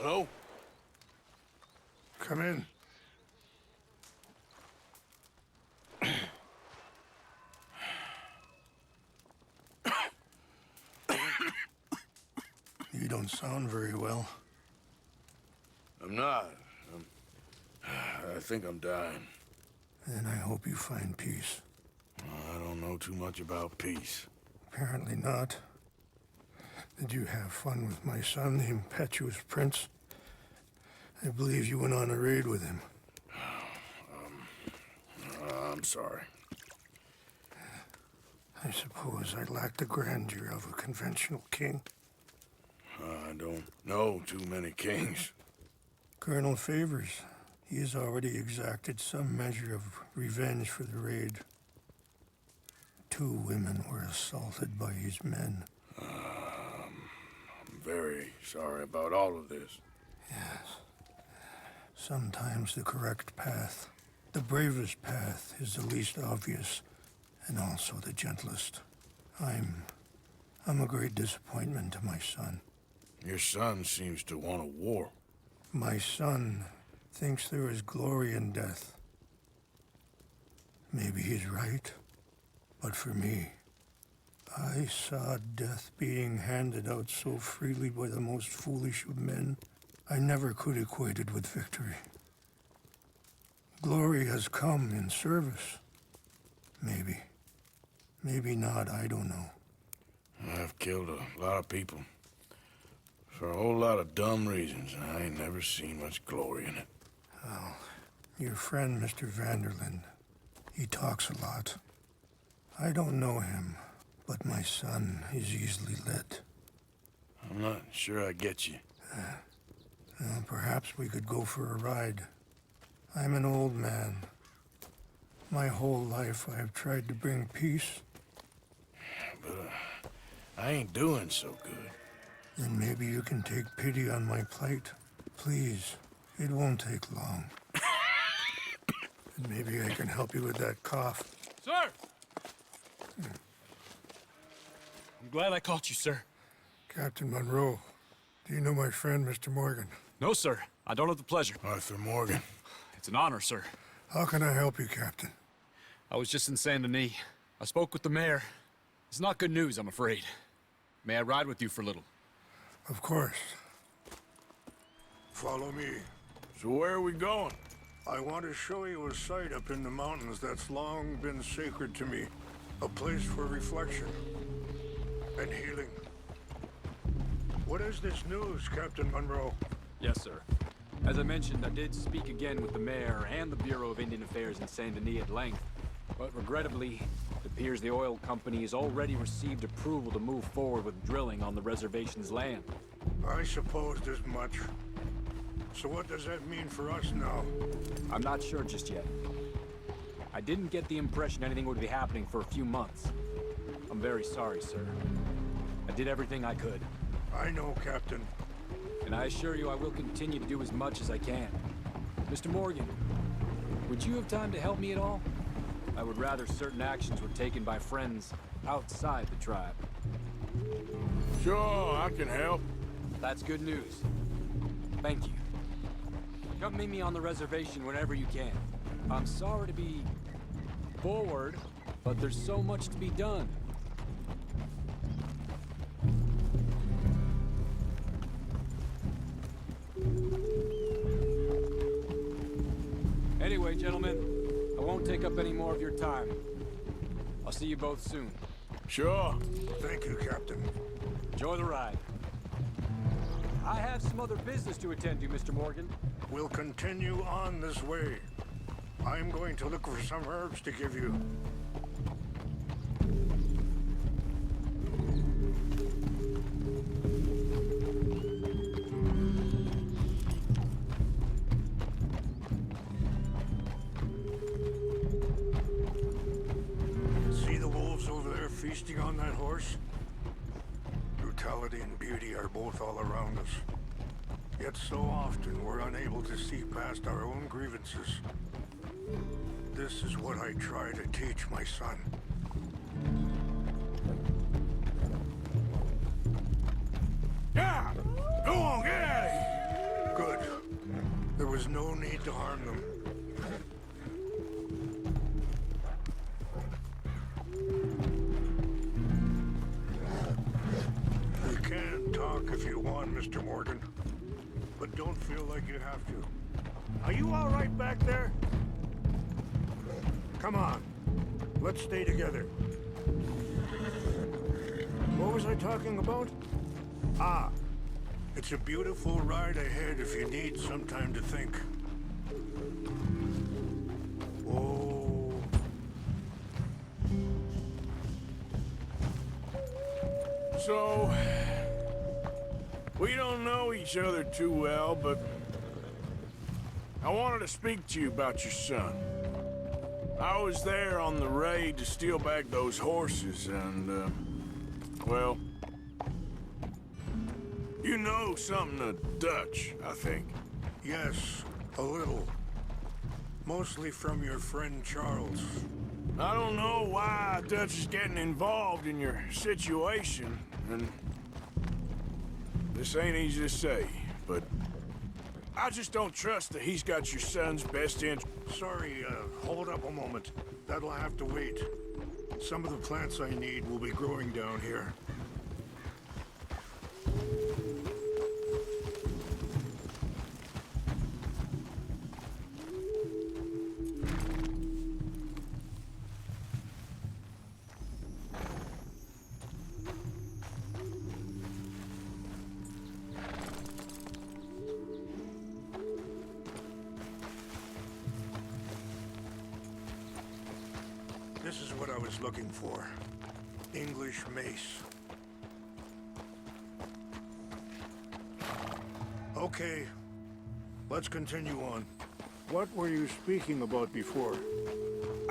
Hello? Come in. You don't sound very well. I'm not. I think I'm dying. Then I hope you find peace. I don't know too much about peace. Apparently not. Did you have fun with my son, the impetuous prince? I believe you went on a raid with him. I'm sorry. I suppose I lack the grandeur of a conventional king. I don't know too many kings. Colonel Favors, he has already exacted some measure of revenge for the raid. 2 women were assaulted by his men. I'm very sorry about all of this. Yes. Sometimes the correct path, the bravest path, is the least obvious, and also the gentlest. I'm a great disappointment to my son. Your son seems to want a war. My son thinks there is glory in death. Maybe he's right, but for me, I saw death being handed out so freely by the most foolish of men, I never could equate it with victory. Glory has come in service. Maybe. Maybe not, I don't know. I've killed a lot of people. For a whole lot of dumb reasons, and I ain't never seen much glory in it. Well, your friend, Mr. Vanderlyn, he talks a lot. I don't know him, but my son is easily led. I'm not sure I get you. Well, perhaps we could go for a ride. I'm an old man. My whole life I have tried to bring peace. But I ain't doing so good. Then maybe you can take pity on my plight. Please, it won't take long. And maybe I can help you with that cough. Sir! I'm glad I caught you, sir. Captain Monroe, do you know my friend, Mr. Morgan? No, sir. I don't have the pleasure. Arthur Morgan. It's an honor, sir. How can I help you, Captain? I was just in Saint Denis. I spoke with the mayor. It's not good news, I'm afraid. May I ride with you for a little? Of course. Follow me. So where are we going? I want to show you a site up in the mountains that's long been sacred to me. A place for reflection and healing. What is this news, Captain Monroe? Yes, sir. As I mentioned, I did speak again with the mayor and the Bureau of Indian Affairs in Saint Denis at length. But regrettably, it appears the oil company has already received approval to move forward with drilling on the reservation's land. I supposed as much. So what does that mean for us now? I'm not sure just yet. I didn't get the impression anything would be happening for a few months. I'm very sorry, sir. I did everything I could. I know, Captain. And I assure you I will continue to do as much as I can. Mr. Morgan, would you have time to help me at all? I would rather certain actions were taken by friends outside the tribe. Sure, I can help. That's good news. Thank you. Come meet me on the reservation whenever you can. I'm sorry to be forward, but there's so much to be done. Anyway, gentlemen, I won't take up any more of your time. I'll see you both soon. Sure. Thank you, Captain. Enjoy the ride. I have some other business to attend to, Mr. Morgan. We'll continue on this way. I'm going to look for some herbs to give you. See the wolves over there feasting on that horse? Brutality and beauty are both all around us. Yet so often we're unable to see past our own grievances. This is what I try to teach my son. Yeah! Go on, get out of here! was no need to harm them. You can talk if you want, Mr. Morgan. But don't feel like you have to. Are you all right back there? Come on. Let's stay together. What was I talking about? Ah. It's a beautiful ride ahead if you need some time to think. Oh. So, we don't know each other too well, but I wanted to speak to you about your son. I was there on the raid to steal back those horses, and, well, you know something of Dutch, I think. Yes, a little. Mostly from your friend Charles. I don't know why Dutch is getting involved in your situation, and this ain't easy to say, but I just don't trust that he's got your son's best interest. Sorry, hold up a moment. That'll have to wait. Some of the plants I need will be growing down here. This is what I was looking for. English mace. Okay, let's continue on. What were you speaking about before?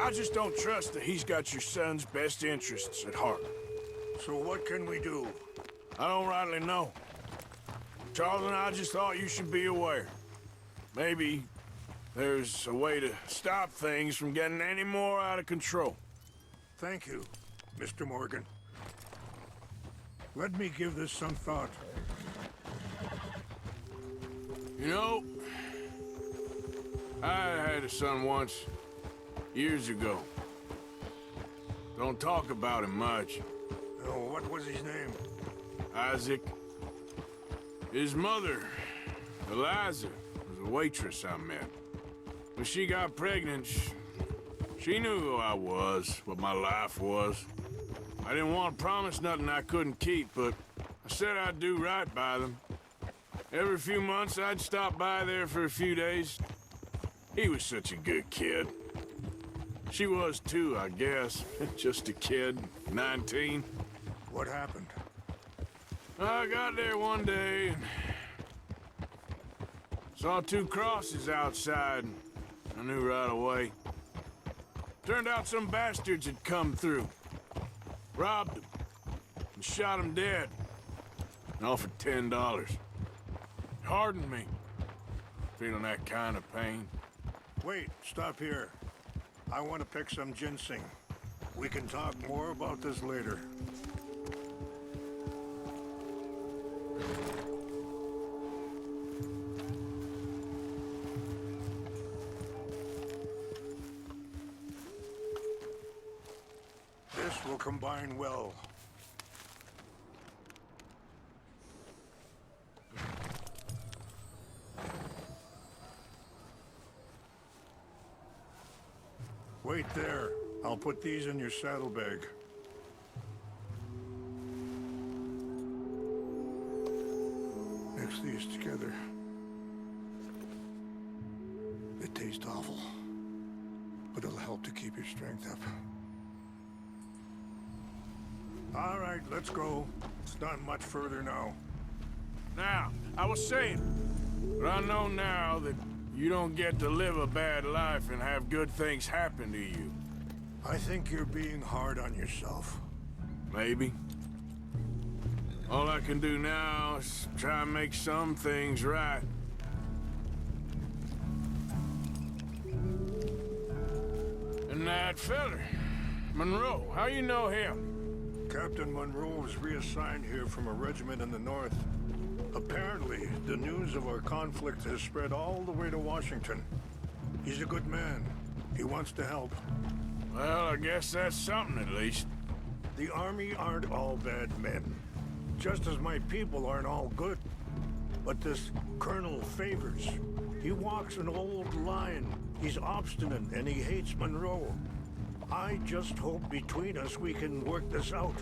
I just don't trust that he's got your son's best interests at heart. So what can we do? I don't rightly know. Charles and I just thought you should be aware. Maybe there's a way to stop things from getting any more out of control. Thank you, Mr. Morgan. Let me give this some thought. You know, I had a son once, years ago. Don't talk about him much. Oh, what was his name? Isaac. His mother, Eliza, was a waitress I met. When she got pregnant, she knew who I was, what my life was. I didn't want to promise nothing I couldn't keep, but I said I'd do right by them. Every few months, I'd stop by there for a few days. He was such a good kid. She was too, I guess. Just a kid, 19. What happened? I got there one day and saw two crosses outside. I knew right away. Turned out some bastards had come through, robbed them, and shot them dead, and offered $10. Hardened me, feeling that kind of pain. Wait, stop here. I want to pick some ginseng. We can talk more about this later. This will combine well. Wait there. I'll put these in your saddlebag. Mix these together. They taste awful, but it'll help to keep your strength up. All right, let's go. It's not much further now. Now, I was saying, but I know now that you don't get to live a bad life and have good things happen to you. I think you're being hard on yourself. Maybe. All I can do now is try and make some things right. And that feller, Monroe, how you know him? Captain Monroe was reassigned here from a regiment in the north. Apparently, the news of our conflict has spread all the way to Washington. He's a good man. He wants to help. Well, I guess that's something at least. The army aren't all bad men. Just as my people aren't all good. But this Colonel Favors, he walks an old line. He's obstinate and he hates Monroe. I just hope between us we can work this out.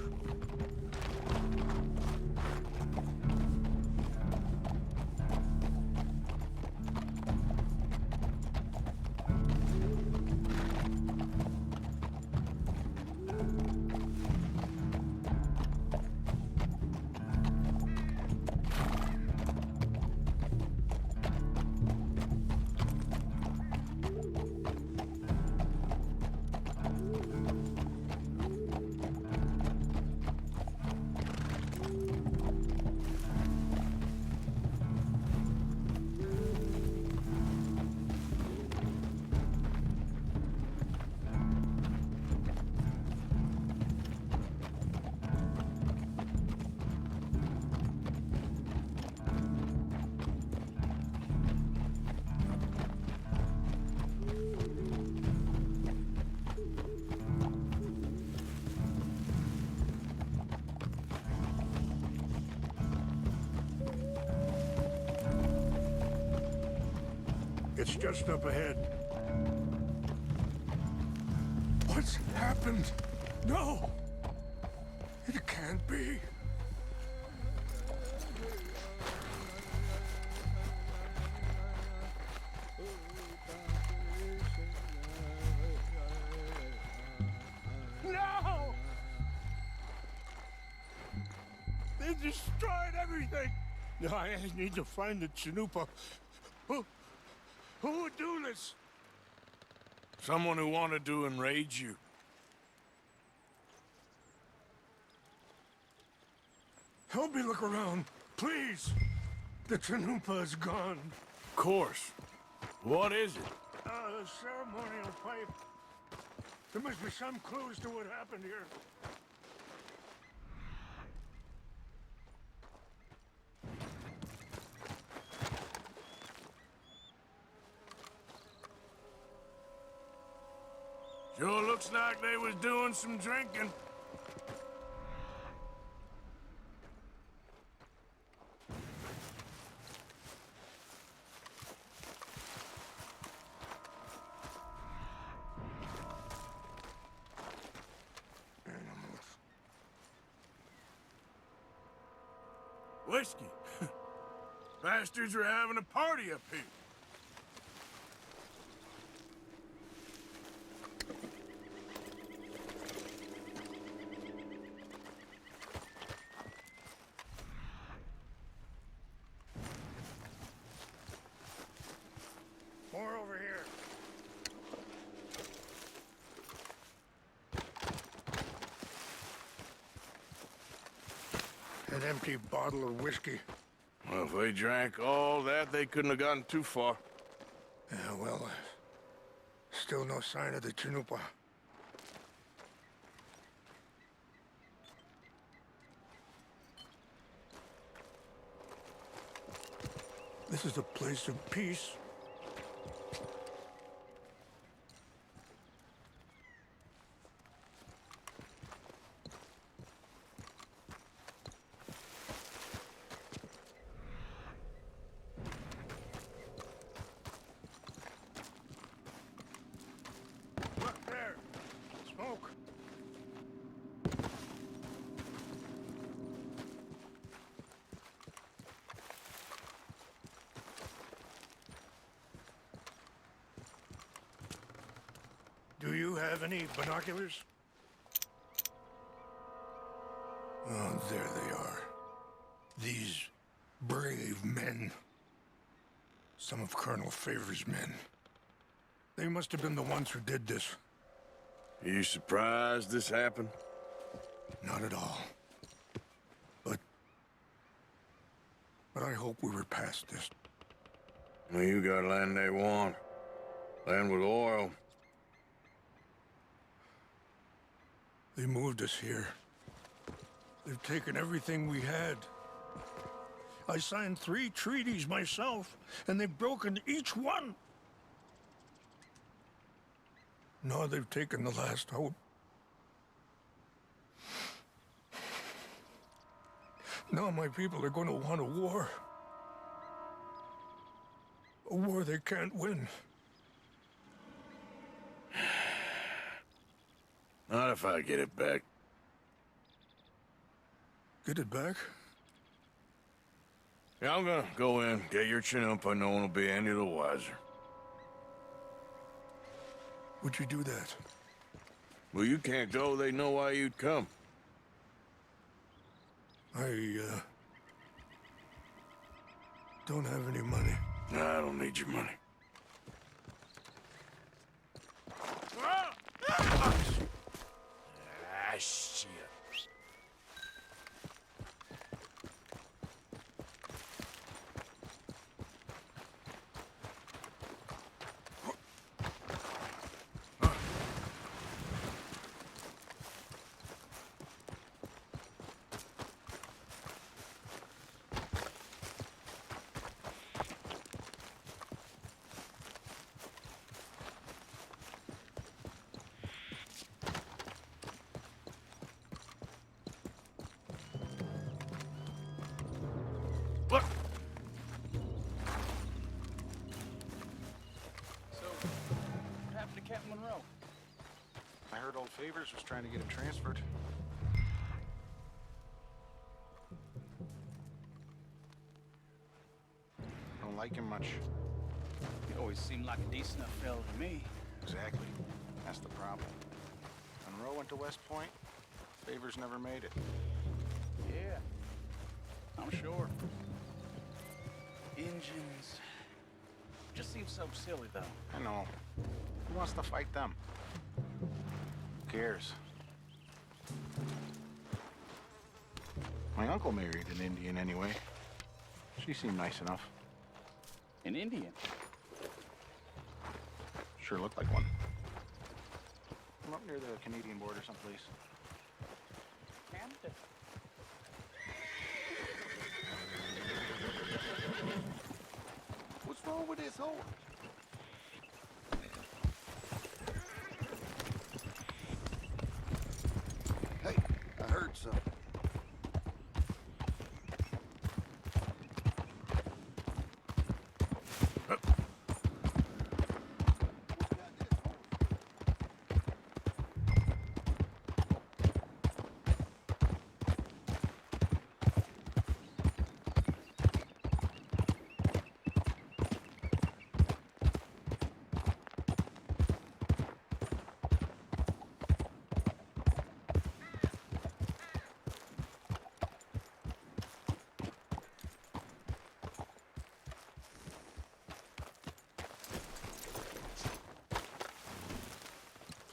It's just up ahead. What's happened? No! It can't be. No! They destroyed everything! I need to find the Chanupa. Who would do this? Someone who wanted to enrage you. Help me look around, please. The Chanupa is gone. Of course. What is it? A ceremonial pipe. There must be some clues to what happened here. Sure looks like they was doing some drinking. Whiskey. Bastards are having a party up here. More over here. An empty bottle of whiskey. Well, if they drank all that, they couldn't have gotten too far. Yeah, well, still no sign of the Chanupa. This is a place of peace. Look there! Smoke! Do you have any binoculars? Oh, there they are. These brave men. Some of Colonel Favors' men. They must have been the ones who did this. Are you surprised this happened? Not at all. But I hope we were past this. Well, you got land they want. Land with oil. They moved us here. They've taken everything we had. I signed 3 treaties myself, and they've broken each one. Now they've taken the last hope. Now my people are going to want a war. A war they can't win. Not if I get it back. Get it back? Yeah, I'm gonna go in, get your Chinook, and no one will be any the wiser. Would you do that? Well, you can't go, they know why you'd come. I, don't have any money. Nah, I don't need your money. Ah, shit. Look! So, what happened to Captain Monroe? I heard Old Favors was trying to get him transferred. Don't like him much. He always seemed like a decent enough fellow to me. Exactly. That's the problem. Monroe went to West Point. Favors never made it. Yeah, I'm sure. Engines. Just seems so silly, though. I know. Who wants to fight them? Who cares? My uncle married an Indian anyway. She seemed nice enough. An Indian. Sure looked like one. I'm up near the Canadian border someplace. Canada. What's wrong with this horse? Hey, I heard something.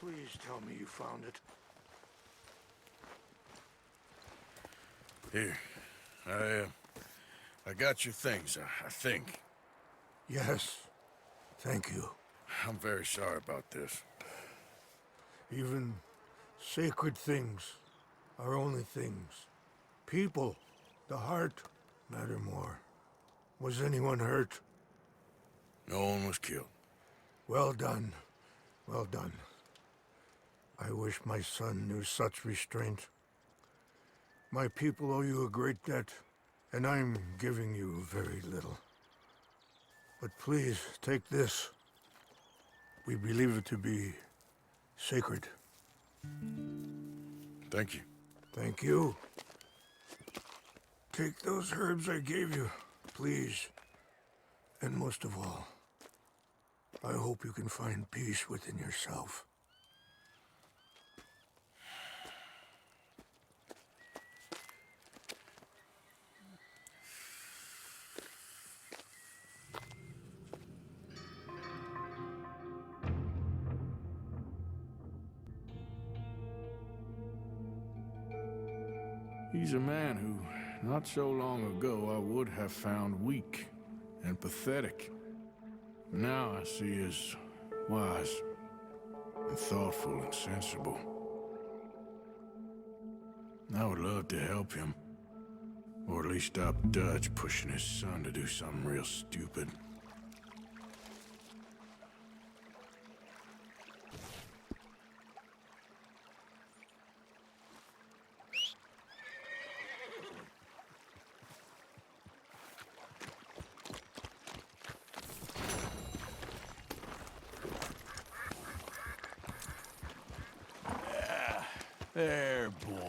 Please tell me you found it. Here, I got your things, I think. Yes. Thank you. I'm very sorry about this. Even sacred things are only things. People, the heart, matter more. Was anyone hurt? No one was killed. Well done. Well done. I wish my son knew such restraint. My people owe you a great debt, and I'm giving you very little. But please, take this. We believe it to be sacred. Thank you. Thank you. Take those herbs I gave you, please. And most of all, I hope you can find peace within yourself. He's a man who, not so long ago, I would have found weak and pathetic. Now I see as wise and thoughtful and sensible. I would love to help him. Or at least stop Dutch pushing his son to do something real stupid. There, boy.